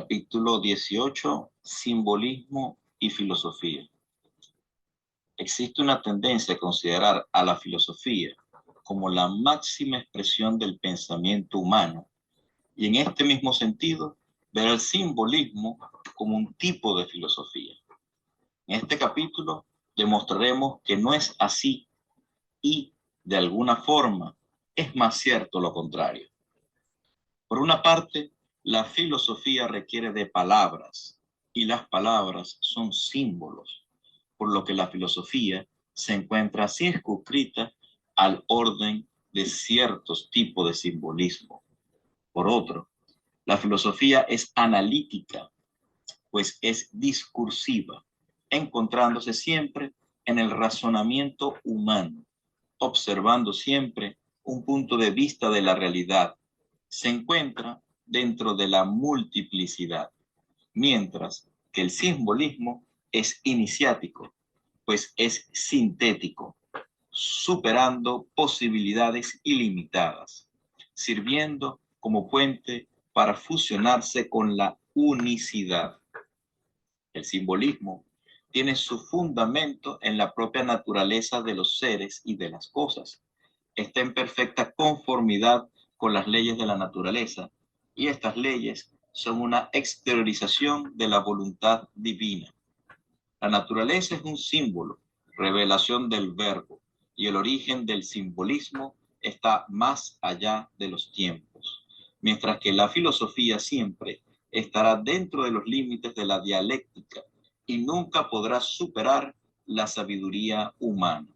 Capítulo 18, Simbolismo y Filosofía. Existe una tendencia a considerar a la filosofía como la máxima expresión del pensamiento humano y en este mismo sentido ver el simbolismo como un tipo de filosofía. En este capítulo demostraremos que no es así y, de alguna forma, es más cierto lo contrario. Por una parte, la filosofía requiere de palabras y las palabras son símbolos, por lo que la filosofía se encuentra circunscrita al orden de ciertos tipos de simbolismo. Por otro, la filosofía es analítica, pues es discursiva, encontrándose siempre en el razonamiento humano, observando siempre un punto de vista de la realidad. Se encuentra dentro de la multiplicidad, mientras que el simbolismo es iniciático, pues es sintético, superando posibilidades ilimitadas, sirviendo como puente para fusionarse con la unicidad. El simbolismo tiene su fundamento en la propia naturaleza de los seres y de las cosas. Está en perfecta conformidad con las leyes de la naturaleza y estas leyes son una exteriorización de la voluntad divina. La naturaleza es un símbolo, revelación del verbo, y el origen del simbolismo está más allá de los tiempos, mientras que la filosofía siempre estará dentro de los límites de la dialéctica y nunca podrá superar la sabiduría humana,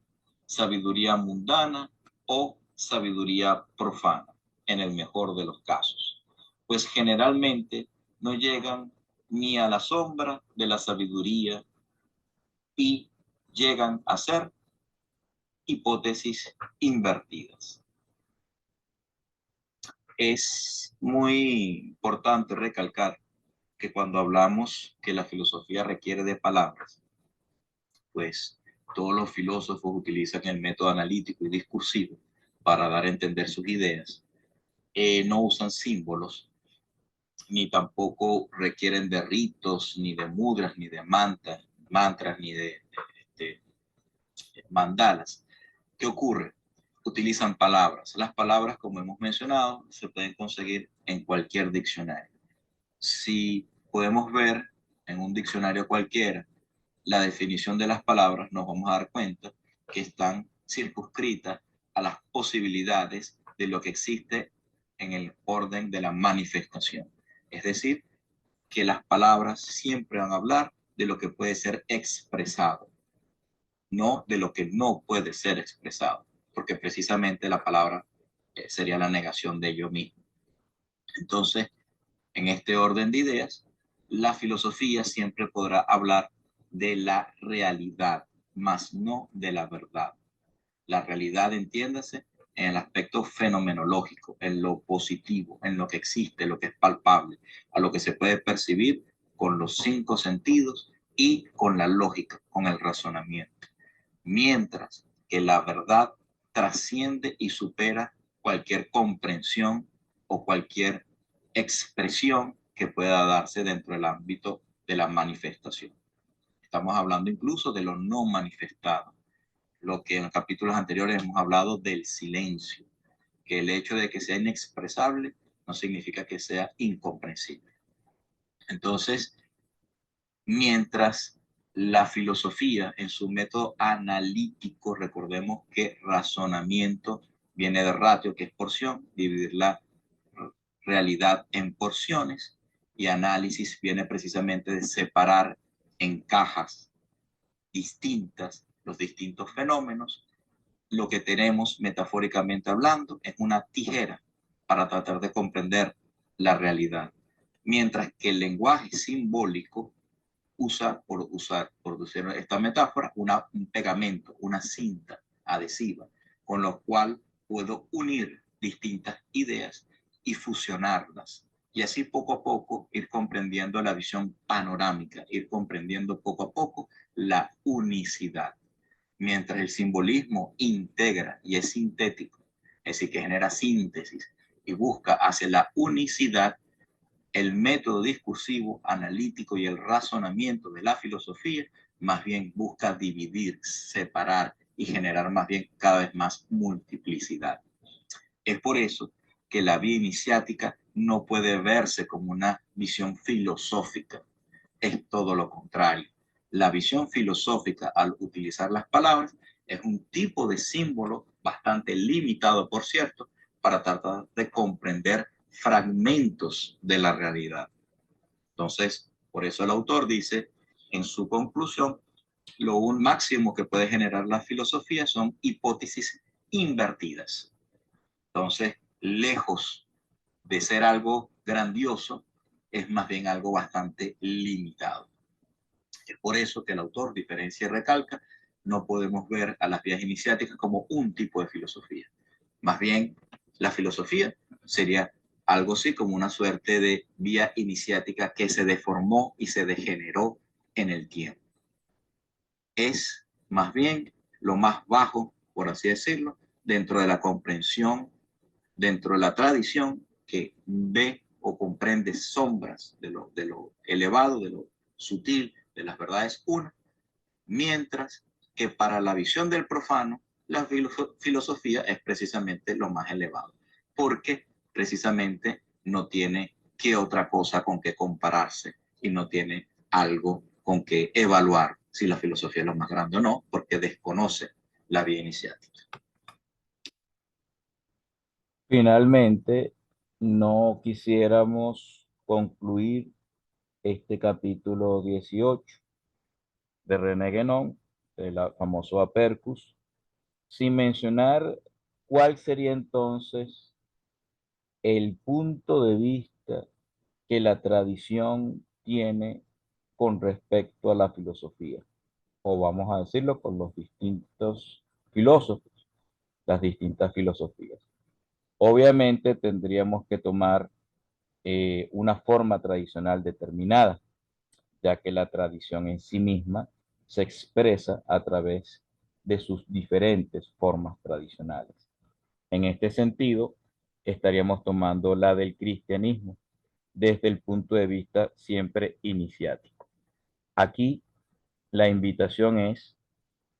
sabiduría mundana o sabiduría profana, en el mejor de los casos, pues generalmente no llegan ni a la sombra de la sabiduría y llegan a ser hipótesis invertidas. Es muy importante recalcar que cuando hablamos que la filosofía requiere de palabras, pues todos los filósofos utilizan el método analítico y discursivo para dar a entender sus ideas. No usan símbolos, ni tampoco requieren de ritos, ni de mudras, ni de mantras, ni de mandalas. ¿Qué ocurre? Utilizan palabras. Las palabras, como hemos mencionado, se pueden conseguir en cualquier diccionario. Si podemos ver en un diccionario cualquiera la definición de las palabras, nos vamos a dar cuenta que están circunscritas a las posibilidades de lo que existe en el orden de la manifestación. Es decir, que las palabras siempre van a hablar de lo que puede ser expresado, no de lo que no puede ser expresado, porque precisamente la palabra sería la negación de ello mismo. Entonces, en este orden de ideas, la filosofía siempre podrá hablar de la realidad, más no de la verdad. La realidad, entiéndase, en el aspecto fenomenológico, en lo positivo, en lo que existe, lo que es palpable, a lo que se puede percibir con los 5 sentidos y con la lógica, con el razonamiento. Mientras que la verdad trasciende y supera cualquier comprensión o cualquier expresión que pueda darse dentro del ámbito de la manifestación. Estamos hablando incluso de lo no manifestado, lo que en los capítulos anteriores hemos hablado del silencio, que el hecho de que sea inexpresable no significa que sea incomprensible. Entonces, mientras la filosofía en su método analítico, recordemos que razonamiento viene de ratio, que es porción, dividir la realidad en porciones, y análisis viene precisamente de separar en cajas distintas los distintos fenómenos. Lo que tenemos, metafóricamente hablando, es una tijera para tratar de comprender la realidad, mientras que el lenguaje simbólico usa, por usar esta metáfora, un pegamento, una cinta adhesiva, con lo cual puedo unir distintas ideas y fusionarlas. Y así poco a poco ir comprendiendo la visión panorámica, ir comprendiendo poco a poco la unicidad. Mientras el simbolismo integra y es sintético, es decir, que genera síntesis y busca hacia la unicidad, El método discursivo, analítico y el razonamiento de la filosofía más bien busca dividir, separar y generar más bien cada vez más multiplicidad. Es por eso que la vía iniciática no puede verse como una visión filosófica, es todo lo contrario. La visión filosófica, al utilizar las palabras, es un tipo de símbolo bastante limitado, por cierto, para tratar de comprender fragmentos de la realidad. Entonces, por eso el autor dice en su conclusión, lo un máximo que puede generar la filosofía son hipótesis invertidas. Entonces, lejos de ser algo grandioso, es más bien algo bastante limitado. Es por eso que el autor diferencia y recalca, no podemos ver a las vías iniciáticas como un tipo de filosofía. Más bien, la filosofía sería algo así como una suerte de vía iniciática que se deformó y se degeneró en el tiempo. Es más bien lo más bajo, por así decirlo, dentro de la comprensión, dentro de la tradición que ve o comprende sombras de lo elevado, de lo sutil, de las verdades una, mientras que para la visión del profano, la filosofía es precisamente lo más elevado, porque precisamente no tiene qué otra cosa con qué compararse y no tiene algo con qué evaluar si la filosofía es lo más grande o no, porque desconoce la vía iniciática. Finalmente, no quisiéramos concluir este capítulo 18 de René Guénon, el famoso Apercus, sin mencionar cuál sería entonces el punto de vista que la tradición tiene con respecto a la filosofía, o vamos a decirlo con los distintos filósofos, las distintas filosofías. Obviamente tendríamos que tomar una forma tradicional determinada, ya que la tradición en sí misma se expresa a través de sus diferentes formas tradicionales. En este sentido, estaríamos tomando la del cristianismo desde el punto de vista siempre iniciático. Aquí la invitación es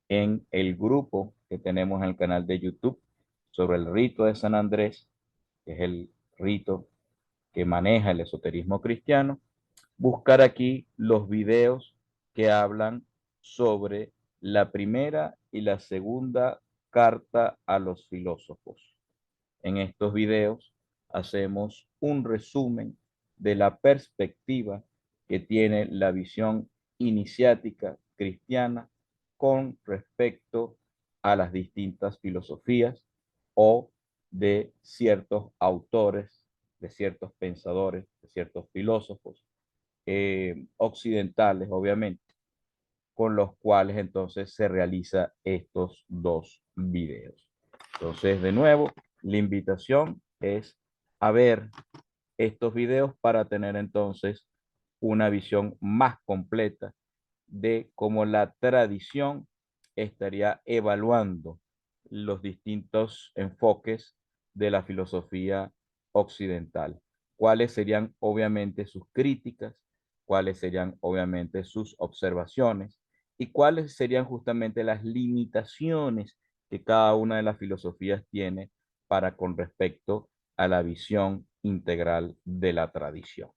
en el grupo que tenemos en el canal de YouTube sobre el rito de San Andrés, que es el rito que maneja el esoterismo cristiano, buscar aquí los videos que hablan sobre la primera y la segunda carta a los filósofos. En estos videos hacemos un resumen de la perspectiva que tiene la visión iniciática cristiana con respecto a las distintas filosofías o de ciertos autores, de ciertos pensadores, de ciertos filósofos occidentales, obviamente, con los cuales entonces se realiza estos dos videos. Entonces, de nuevo, la invitación es a ver estos videos para tener entonces una visión más completa de cómo la tradición estaría evaluando los distintos enfoques de la filosofía occidental. ¿Cuáles serían obviamente sus críticas? ¿Cuáles serían obviamente sus observaciones? ¿Y cuáles serían justamente las limitaciones que cada una de las filosofías tiene para con respecto a la visión integral de la tradición?